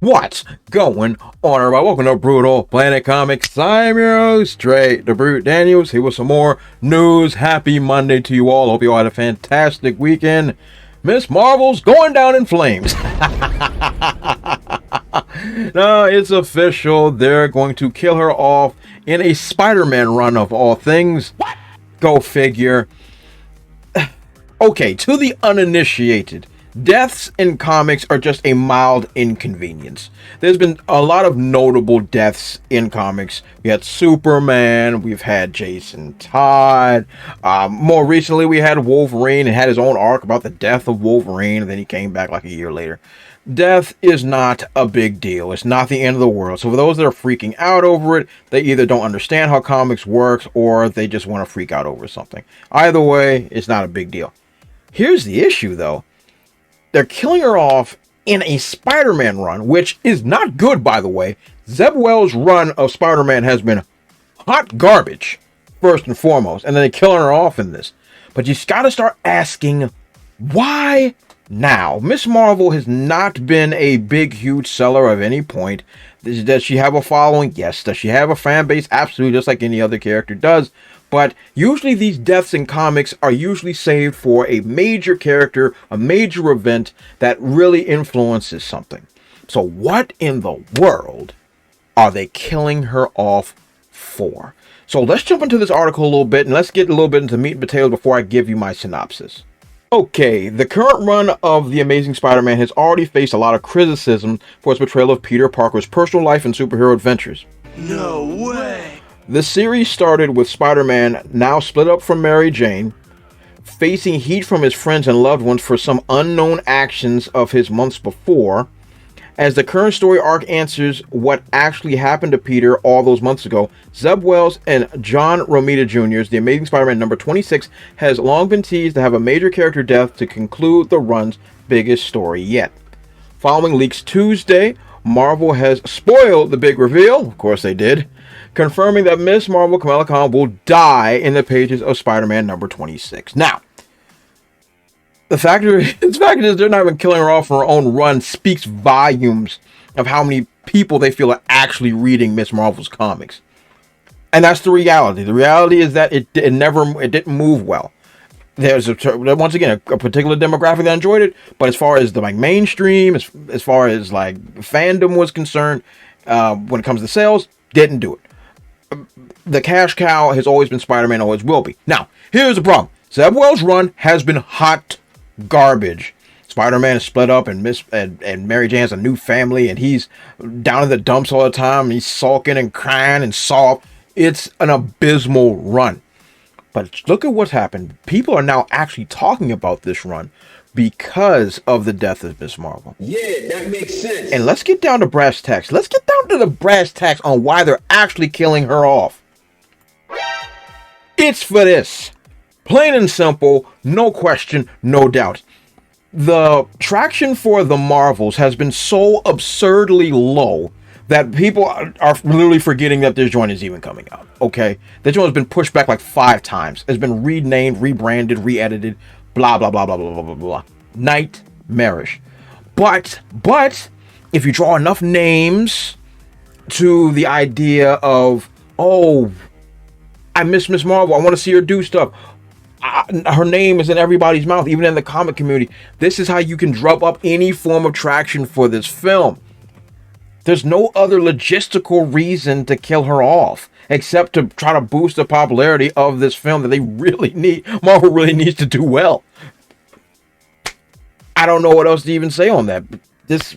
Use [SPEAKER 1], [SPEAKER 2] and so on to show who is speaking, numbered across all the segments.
[SPEAKER 1] What's going on, everybody? Welcome to Brutal Planet Comics. I'm your host, Straight the Brute Daniels, here with some more news. Happy Monday to you all. Hope you all had a fantastic weekend. Ms. Marvel's going down in flames. No, it's official. They're going to kill her off in a Spider-Man run of all things. What? Go figure. Okay, to the uninitiated, deaths in comics are just a mild inconvenience. There's been a lot of notable deaths in comics. We had Superman, we've had Jason Todd. More recently, we had Wolverine and had his own arc about the death of Wolverine, and then he came back like a year later. Death is not a big deal. It's not the end of the world. So for those that are freaking out over it, they either don't understand how comics works or they just want to freak out over something. Either way, it's not a big deal. Here's the issue, though. They're killing her off in a Spider-Man run, which is not good, by the way. Zeb Wells' run of Spider-Man has been hot garbage, first and foremost, and then they're killing her off in this. But you got to start asking, why now? Ms. Marvel has not been a big, huge seller of any point. Does she have a following? Yes. Does she have a fan base? Absolutely, just like any other character does. But usually these deaths in comics are usually saved for a major character, a major event that really influences something. So what in the world are they killing her off for? So let's jump into this article a little bit and let's get a little bit into meat and potatoes before I give you my synopsis. Okay, the current run of The Amazing Spider-Man has already faced a lot of criticism for its portrayal of Peter Parker's personal life and superhero adventures.
[SPEAKER 2] No way!
[SPEAKER 1] The series started with Spider-Man, now split up from Mary Jane, facing heat from his friends and loved ones for some unknown actions of his months before. As the current story arc answers what actually happened to Peter all those months ago, Zeb Wells and John Romita Jr.'s The Amazing Spider-Man number 26 has long been teased to have a major character death to conclude the run's biggest story yet. Following leaks Tuesday, Marvel has spoiled the big reveal, of course they did, confirming that Ms. Marvel Kamala Khan will die in the pages of Spider-Man number 26. Now, the fact is they're not even killing her off for her own run speaks volumes of how many people they feel are actually reading Ms. Marvel's comics. And that's the reality. The reality is that it didn't move well. There's once again a particular demographic that enjoyed it, but as far as the mainstream, as far as fandom was concerned, when it comes to sales, didn't do it. The cash cow has always been Spider-Man, always will be. Now, here's the problem. Zeb Wells' run has been hot garbage. Spider-Man is split up and Mary Jane has a new family and he's down in the dumps all the time. And he's sulking and crying and soft. It's an abysmal run. But look at what's happened. People are now actually talking about this run because of the death of Ms. Marvel.
[SPEAKER 2] Yeah, that makes sense.
[SPEAKER 1] And let's get down to brass tacks. Let's get down to the brass tacks on why they're actually killing her off. It's for this. Plain and simple, no question, no doubt. The traction for the Marvels has been so absurdly low that people are literally forgetting that this joint is even coming out. Okay? The joint has been pushed back like 5 times. It's been renamed, rebranded, re-edited, blah, blah, blah, blah, blah, blah, blah, blah. Nightmarish. But, if you draw enough names to the idea of, oh, I miss Ms. Marvel, I want to see her do stuff. Her name is in everybody's mouth, even in the comic community. This is how you can drum up any form of traction for this film. There's no other logistical reason to kill her off except to try to boost the popularity of this film that they really need. Marvel really needs to do well. I don't know what else to even say on that. It's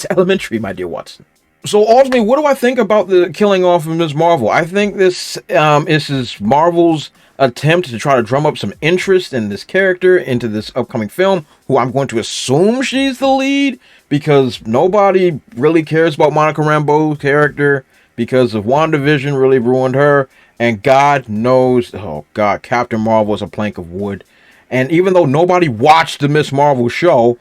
[SPEAKER 1] elementary, my dear Watson. So ultimately, what do I think about the killing off of Ms. Marvel? I think this is Marvel's attempt to try to drum up some interest in this character into this upcoming film, who I'm going to assume she's the lead, because nobody really cares about Monica Rambeau's character because of WandaVision really ruined her, and God knows, oh God, Captain Marvel is a plank of wood. And even though nobody watched the Ms. Marvel show,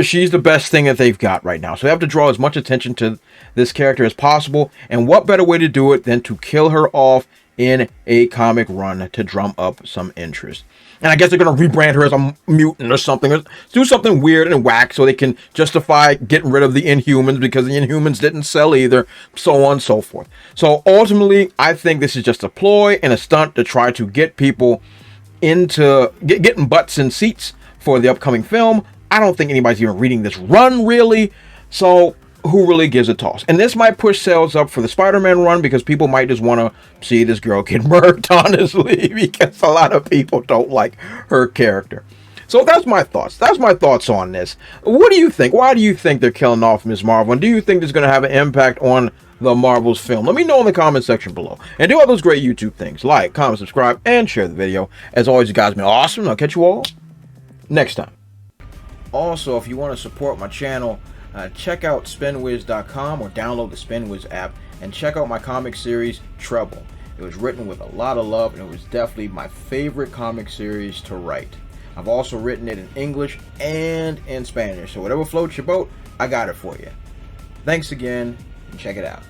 [SPEAKER 1] she's the best thing that they've got right now. So they have to draw as much attention to this character as possible. And what better way to do it than to kill her off in a comic run to drum up some interest. And I guess they're going to rebrand her as a mutant or something. Or do something weird and whack so they can justify getting rid of the Inhumans because the Inhumans didn't sell either, so on and so forth. So ultimately, I think this is just a ploy and a stunt to try to get people into getting butts in seats for the upcoming film. I don't think anybody's even reading this run, really. So who really gives a toss? And this might push sales up for the Spider-Man run because people might just want to see this girl get murked, honestly, because a lot of people don't like her character. So that's my thoughts. That's my thoughts on this. What do you think? Why do you think they're killing off Ms. Marvel? And do you think this is going to have an impact on the Marvel's film? Let me know in the comment section below. And do all those great YouTube things. Like, comment, subscribe, and share the video. As always, you guys have been awesome. I'll catch you all next time. Also, if you want to support my channel, check out spinwiz.com or download the SpinWiz app and check out my comic series, Trouble. It was written with a lot of love and it was definitely my favorite comic series to write. I've also written it in English and in Spanish, so whatever floats your boat, I got it for you. Thanks again, and check it out.